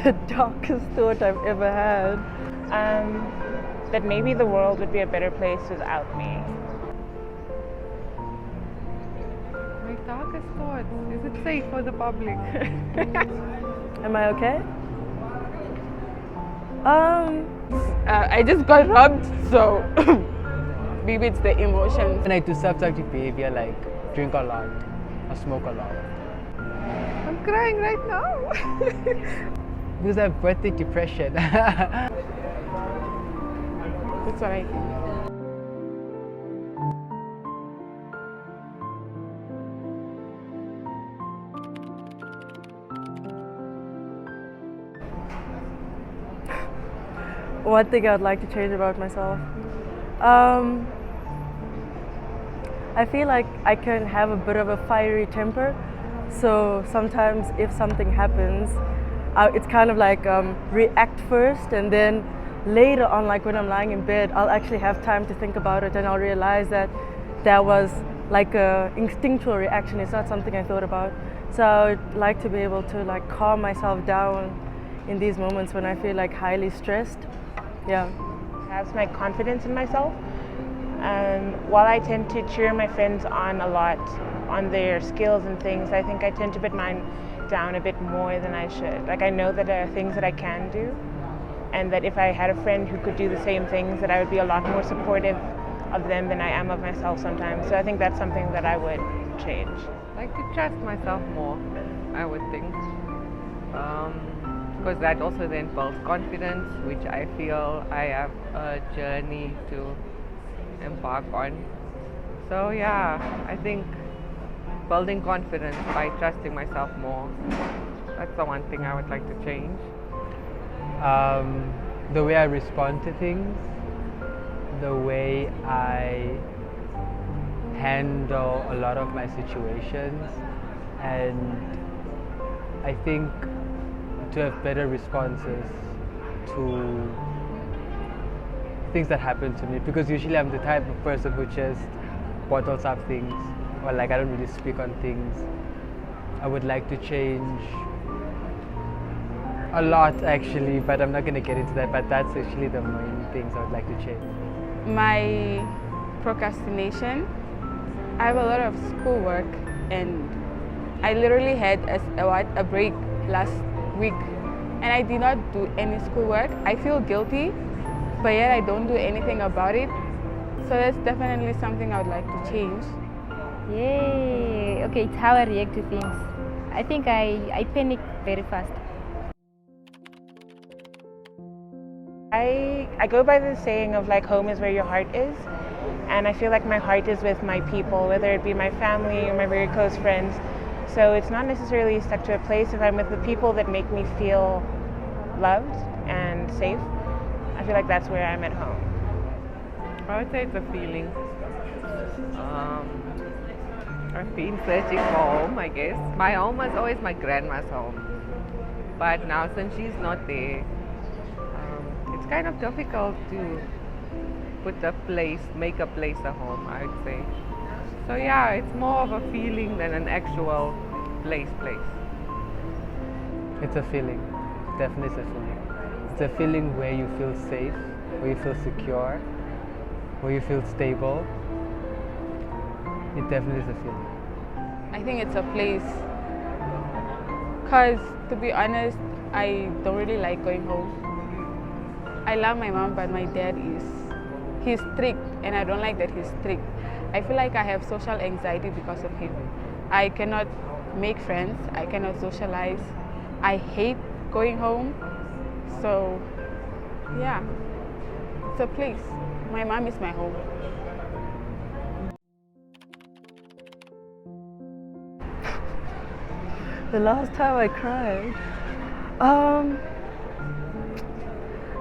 the darkest thought I've ever had. That maybe the world would be a better place without me. My darkest thoughts. Is it safe for the public? Am I okay? I just got robbed, so maybe it's the emotions. And I do self-destructive behavior like drink a lot or smoke a lot. I'm crying right now. Because I have birthday depression. That's what I think. One thing I would like to change about myself. I feel like I can have a bit of a fiery temper. So sometimes if something happens, it's kind of like react first, and then later on, like when I'm lying in bed, I'll actually have time to think about it, and I'll realize that that was like a instinctual reaction. It's not something I thought about. So I would like to be able to like calm myself down in these moments when I feel like highly stressed. Yeah. Has my confidence in myself. While I tend to cheer my friends on a lot on their skills and things, I think I tend to put mine down a bit more than I should. Like I know that there are things that I can do, and that if I had a friend who could do the same things, that I would be a lot more supportive of them than I am of myself sometimes. So I think that's something that I would change. Like to trust myself more, I would think. Because that also then builds confidence, which I feel I have a journey to embark on. So yeah, I think building confidence by trusting myself more, that's the one thing I would like to change. The way I respond to things, the way I handle a lot of my situations, and I think to have better responses to things that happen to me, because usually I'm the type of person who just bottles up things, or like I don't really speak on things. I would like to change a lot actually, but I'm not going to get into that, but that's actually the main things I would like to change. My procrastination. I have a lot of schoolwork, and I literally had a break last week, and I did not do any schoolwork. I feel guilty, but yet I don't do anything about it. So that's definitely something I would like to change. Yay! Okay, it's how I react to things. I think I panic very fast. I go by the saying of like home is where your heart is, and I feel like my heart is with my people, whether it be my family or my very close friends. So it's not necessarily stuck to a place. If I'm with the people that make me feel loved and safe, I feel like that's where I'm at home. I would say it's a feeling. I've been searching for home, I guess. My home was always my grandma's home. But now since she's not there, it's kind of difficult to make a place a home, I would say. So yeah, it's more of a feeling than an actual place. It's a feeling, definitely it's a feeling. It's a feeling where you feel safe, where you feel secure, where you feel stable. It definitely is a feeling. I think it's a place, because to be honest, I don't really like going home. I love my mom, but my dad he's strict, and I don't like that he's strict. I feel like I have social anxiety because of him. I cannot make friends, I cannot socialize. I hate going home. So yeah, it's a place. My mom is my home. The last time I cried,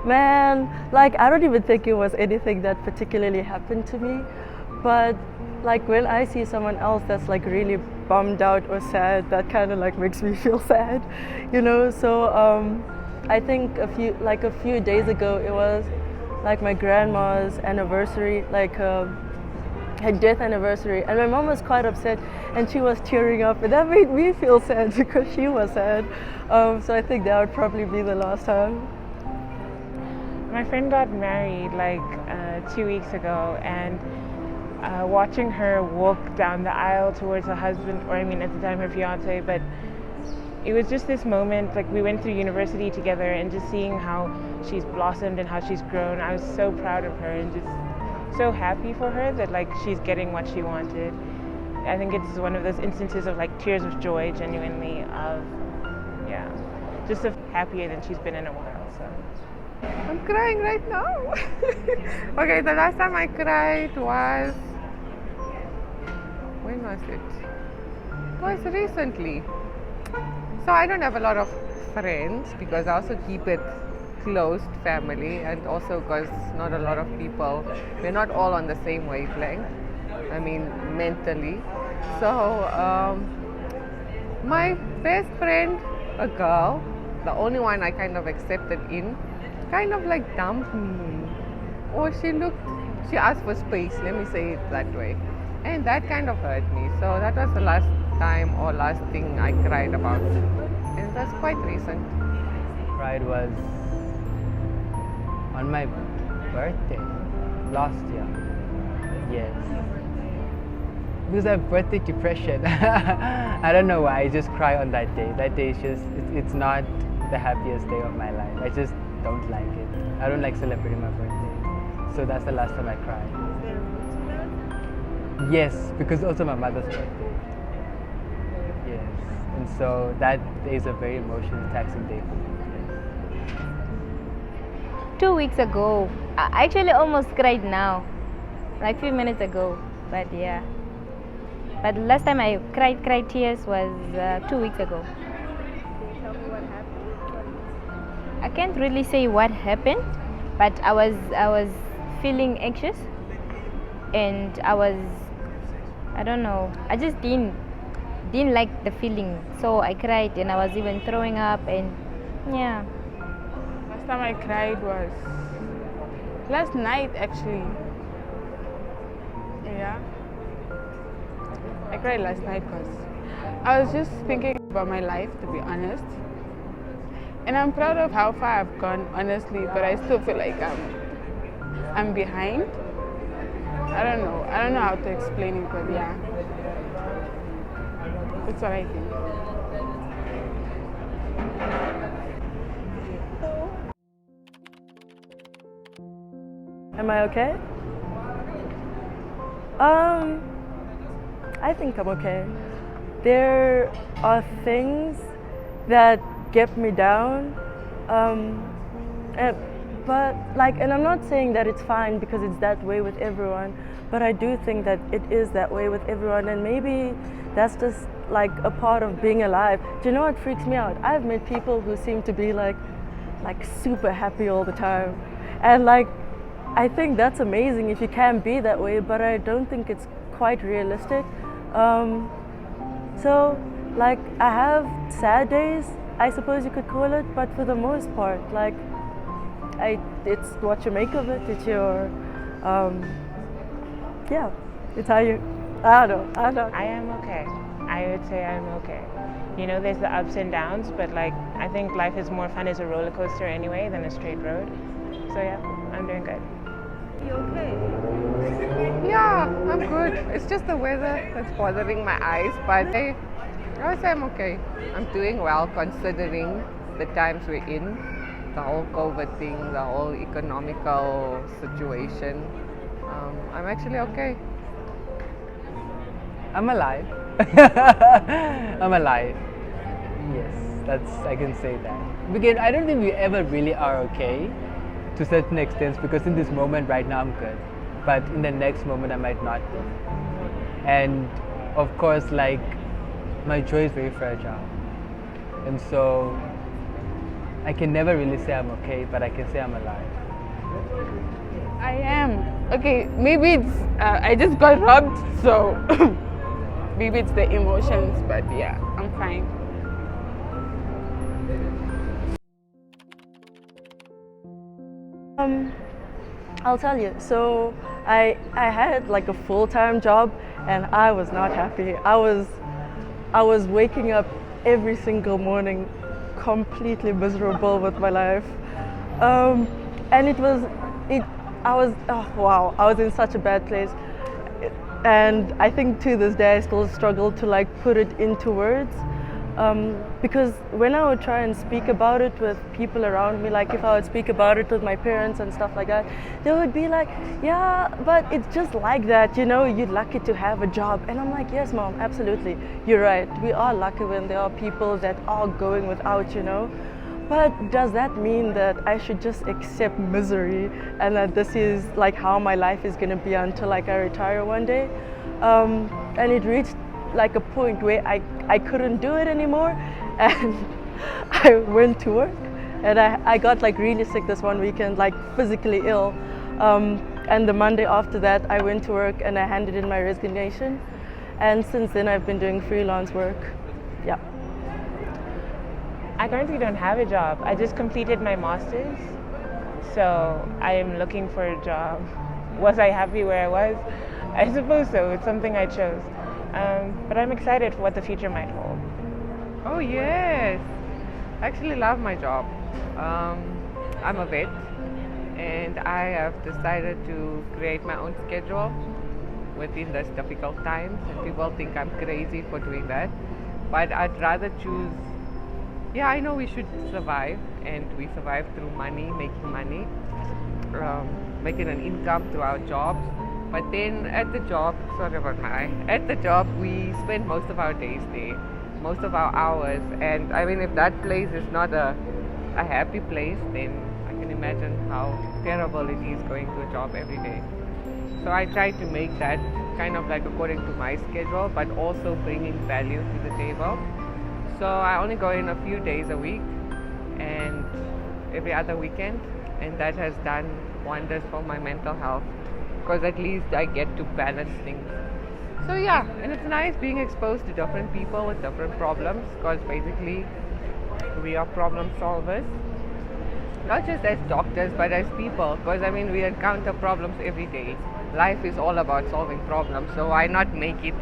man, like I don't even think it was anything that particularly happened to me, but like when I see someone else that's like really bummed out or sad, that kind of like makes me feel sad, you know. So I think a few days ago, it was like my grandma's anniversary, like her death anniversary, and my mom was quite upset, and she was tearing up, and that made me feel sad because she was sad. So I think that would probably be the last time. My friend got married like 2 weeks ago, and watching her walk down the aisle towards her husband, or I mean at the time her fiance, but it was just this moment, like we went through university together, and just seeing how she's blossomed and how she's grown. I was so proud of her and just so happy for her that like she's getting what she wanted. I think it's one of those instances of like tears of joy, genuinely, of yeah, just of happier than she's been in a while. So I'm crying right now. Okay, the last time I cried was, when was it? It was recently. So I don't have a lot of friends because I also keep it closed family, and also because not a lot of people, we're not all on the same wavelength, I mean mentally. So my best friend, a girl, the only one I kind of accepted in, kind of like dumped me, or she asked for space, let me say it that way, and that kind of hurt me. So that was the last time or last thing I cried about, and it was quite recent. Cried was on my birthday last year. Yes. Because I have birthday depression. I don't know why, I just cry on that day. That day is just, it's not the happiest day of my life. I just don't like it. I don't like celebrating my birthday. So that's the last time I cried. Yes, because also my mother's birthday. Yes. And so that is a very emotionally taxing day for me. 2 weeks ago. I actually almost cried now, like a few minutes ago. But yeah. But the last time I cried tears was 2 weeks ago. Can you tell me what happened? I can't really say what happened, but I was feeling anxious, and I don't know, I just didn't like the feeling, so I cried, and I was even throwing up, and yeah. Last time I cried was last night, actually. Yeah. I cried last night because I was just thinking about my life, to be honest. And I'm proud of how far I've gone, honestly, but I still feel like I'm behind. I don't know how to explain it, but yeah. That's what I think. Am I okay? I think I'm okay. There are things that get me down, but like, and I'm not saying that it's fine because it's that way with everyone, but I do think that it is that way with everyone, and maybe that's just like a part of being alive. Do you know what freaks me out? I've met people who seem to be like super happy all the time, and like, I think that's amazing if you can be that way, but I don't think it's quite realistic. So like, I have sad days, I suppose you could call it, but for the most part, like, it's what you make of it. It's your, yeah, it's how you, I don't know. I am okay. I would say I'm okay. You know, there's the ups and downs, but like, I think life is more fun as a roller coaster anyway than a straight road. So yeah, I'm doing good. You okay? Yeah, I'm good. It's just the weather that's bothering my eyes, but I would say I'm okay. I'm doing well considering the times we're in, the whole COVID thing, the whole economical situation. I'm actually okay. I'm alive. I'm alive. Yes, I can say that. Because I don't think we ever really are okay to certain extents, because in this moment right now I'm good, but in the next moment I might not be. And of course, like, my joy is very fragile, and so I can never really say I'm okay, but I can say I'm alive. I am. Okay, maybe it's, I just got robbed, so maybe it's the emotions, but yeah, I'm fine. I'll tell you. So I had like a full-time job and I was not happy. I was waking up every single morning completely miserable with my life. And I was, oh wow, I was in such a bad place. And I think to this day I still struggle to like put it into words. Because when I would try and speak about it with people around me, like if I would speak about it with my parents and stuff like that, they would be like, yeah, but it's just like that, you know, you're lucky to have a job. And I'm like, yes, mom, absolutely, you're right. We are lucky when there are people that are going without, you know. But does that mean that I should just accept misery and that this is like how my life is going to be until like I retire one day? And it reached like a point where I couldn't do it anymore, and I went to work, and I got like really sick this one weekend, like physically ill. And the Monday after that I went to work and I handed in my resignation, and since then I've been doing freelance work. Yeah. I currently don't have a job. I just completed my master's, so I am looking for a job. Was I happy where I was? I suppose so. It's something I chose. But I'm excited for what the future might hold. Oh yes, I actually love my job. I'm a vet, and I have decided to create my own schedule within this difficult times. And people think I'm crazy for doing that, but I'd rather choose. Yeah, I know we should survive, and we survive through money, making an income through our jobs. But then at the job, sorry about my eye, at the job we spend most of our days there, most of our hours. And I mean, if that place is not a happy place, then I can imagine how terrible it is going to a job every day. So I try to make that kind of like according to my schedule, but also bringing value to the table. So I only go in a few days a week and every other weekend, and that has done wonders for my mental health, because at least I get to balance things. So yeah, and it's nice being exposed to different people with different problems, because basically we are problem solvers, not just as doctors but as people, because I mean we encounter problems every day. Life is all about solving problems, so why not make it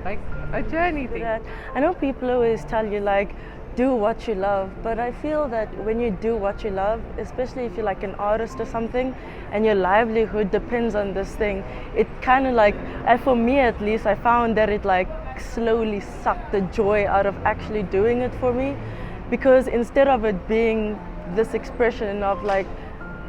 like a journey thing? I know people always tell you like do what you love, but I feel that when you do what you love, especially if you're like an artist or something and your livelihood depends on this thing, it kind of like, and for me at least, I found that it like slowly sucked the joy out of actually doing it for me, because instead of it being this expression of like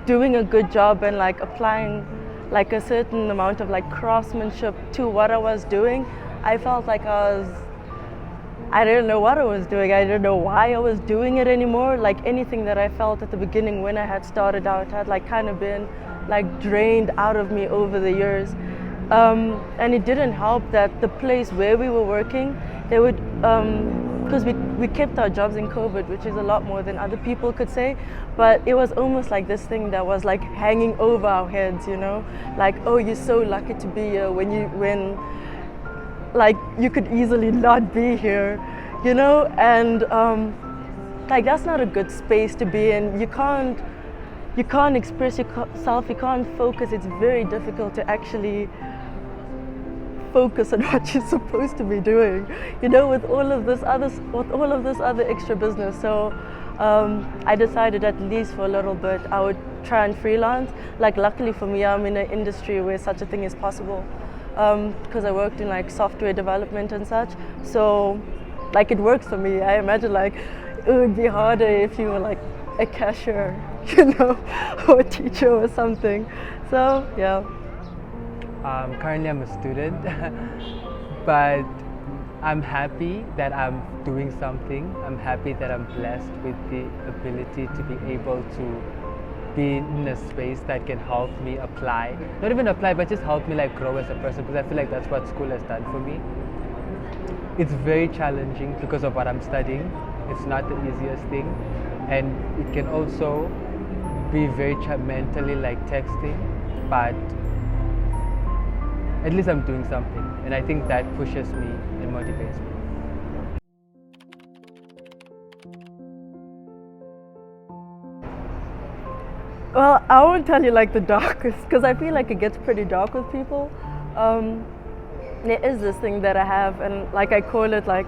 doing a good job and like applying like a certain amount of like craftsmanship to what I was doing, I felt like I didn't know what I was doing. I didn't know why I was doing it anymore. Like anything that I felt at the beginning when I had started out had like kind of been like drained out of me over the years. And it didn't help that the place where we were working, they would, because we kept our jobs in COVID, which is a lot more than other people could say, but it was almost like this thing that was like hanging over our heads, you know, like, oh, you're so lucky to be here when like you could easily not be here, you know, and like that's not a good space to be in. You can't express yourself, you can't focus. It's very difficult to actually focus on what you're supposed to be doing, you know, with all of this other extra business. So I decided at least for a little bit I would try and freelance. Like luckily for me, I'm in an industry where such a thing is possible, because I worked in like software development and such. So like it works for me. I imagine like it would be harder if you were like a cashier, you know, or a teacher or something. So yeah. Currently I'm a student, but I'm happy that I'm doing something. I'm happy that I'm blessed with the ability to be able to be in a space that can help me apply, not even apply, but just help me like grow as a person, because I feel like that's what school has done for me. It's very challenging because of what I'm studying. It's not the easiest thing, and it can also be very mentally like texting, but at least I'm doing something, and I think that pushes me and motivates me. Well, I won't tell you like the darkest because I feel like it gets pretty dark with people. Um, there is this thing that I have, and like I call it like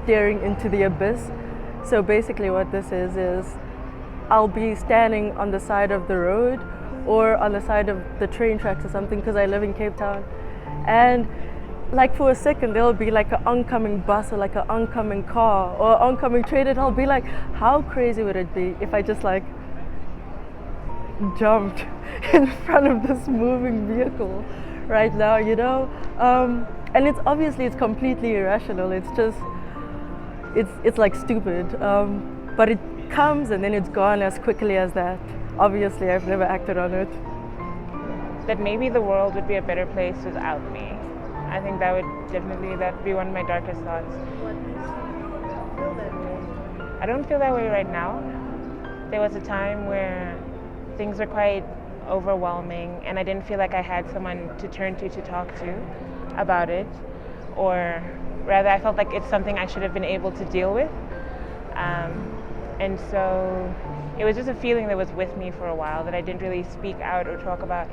staring into the abyss. So basically, what this is I'll be standing on the side of the road or on the side of the train tracks or something because I live in Cape Town, and like for a second there'll be like an oncoming bus or like an oncoming car or oncoming train, and I'll be like, how crazy would it be if I just like jumped in front of this moving vehicle right now, you know? And it's obviously it's completely irrational. It's just it's like stupid, but it comes and then it's gone as quickly as that. Obviously, I've never acted on it. That maybe the world would be a better place without me. I think that would definitely that'd be one of my darkest thoughts. What makes you feel that way? I don't feel that way right now. There was a time where things were quite overwhelming and I didn't feel like I had someone to turn to talk to about it, or rather I felt like it's something I should have been able to deal with. And so it was just a feeling that was with me for a while that I didn't really speak out or talk about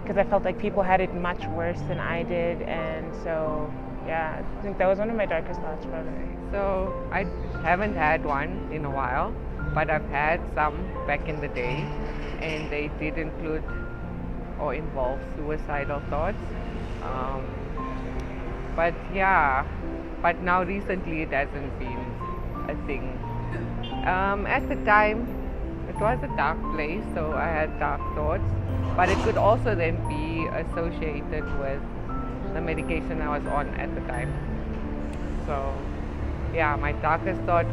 because I felt like people had it much worse than I did. And so, yeah, I think that was one of my darkest thoughts probably. So I haven't had one in a while, but I've had some back in the day, and they did include or involve suicidal thoughts. But yeah, but now recently it hasn't been a thing. At the time, it was a dark place, so I had dark thoughts, but it could also then be associated with the medication I was on at the time. So yeah, my darkest thought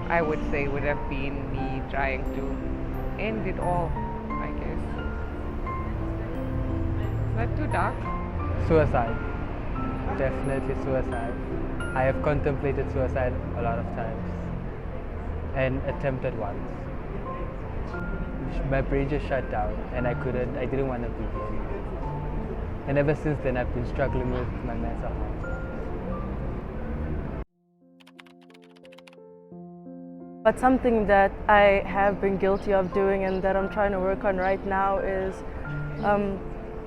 I would say would have been me trying to end it all, I guess. Is that too dark? Suicide. Definitely suicide. I have contemplated suicide a lot of times and attempted once. My brain just shut down and I didn't want to begin. And ever since then I've been struggling with my mental health. But something that I have been guilty of doing and that I'm trying to work on right now is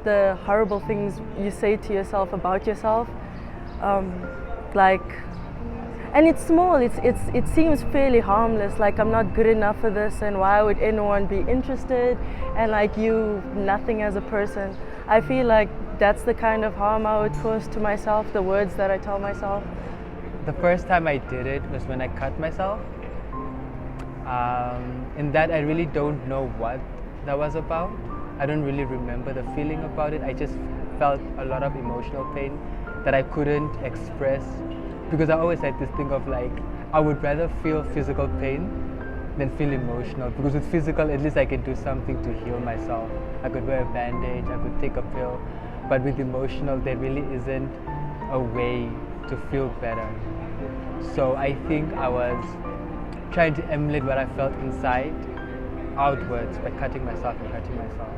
the horrible things you say to yourself about yourself. And it's small, it seems fairly harmless, like I'm not good enough for this and why would anyone be interested, and like you, nothing as a person. I feel like that's the kind of harm I would cause to myself, the words that I tell myself. The first time I did it was when I cut myself. In that I really don't know what that was about. I don't really remember the feeling about it. I just felt a lot of emotional pain that I couldn't express, because I always had this thing of like, I would rather feel physical pain than feel emotional, because with physical at least I can do something to heal myself. I could wear a bandage, I could take a pill, but with emotional there really isn't a way to feel better. So I think I was trying to emulate what I felt inside outwards by cutting myself and hurting myself.